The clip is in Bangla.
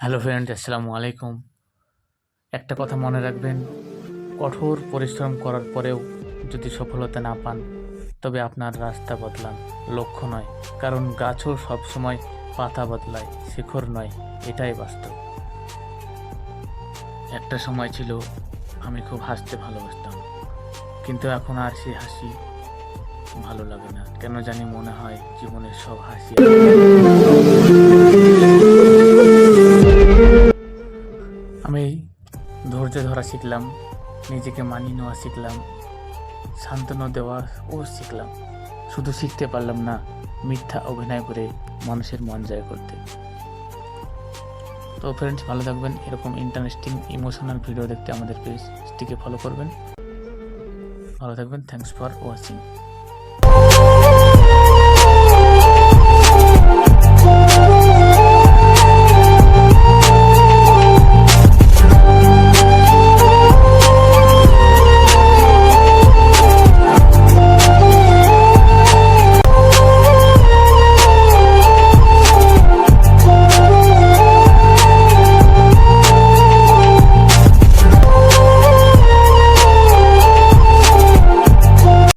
হ্যালো ফ্রেন্ড, আসসালামু আলাইকুম। একটা কথা মনে রাখবেন, কঠোর পরিশ্রম করার পরেও যদি সফলতা না পান, তবে আপনার রাস্তা বদলান, লক্ষ্য নয়। কারণ গাছও সবসময় পাতা বদলায়, শিকড় নয়। এটাই বাস্তব। একটা সময় ছিল আমি খুব হাসতে ভালোবাসতাম, কিন্তু এখন আর সেই হাসি ভালো লাগে না। কেন জানি মনে হয় জীবনের সব হাসি আমি ধৈর্য ধরা শিখলাম, নিজেকে মানিয়ে নেওয়া শিখলাম, সান্ত্বনা দেওয়াও শিখলাম। শুধু শিখতে পারলাম না, মিথ্যা অভিনয় করে মানুষের মন জয় করতে। তো ফ্রেন্ডস, ভালো থাকবেন। এরকম ইন্টারেস্টিং ইমোশনাল ভিডিও দেখতে আমাদের পেজটিকে ফলো করবেন। ভালো থাকবেন। Thanks for watching.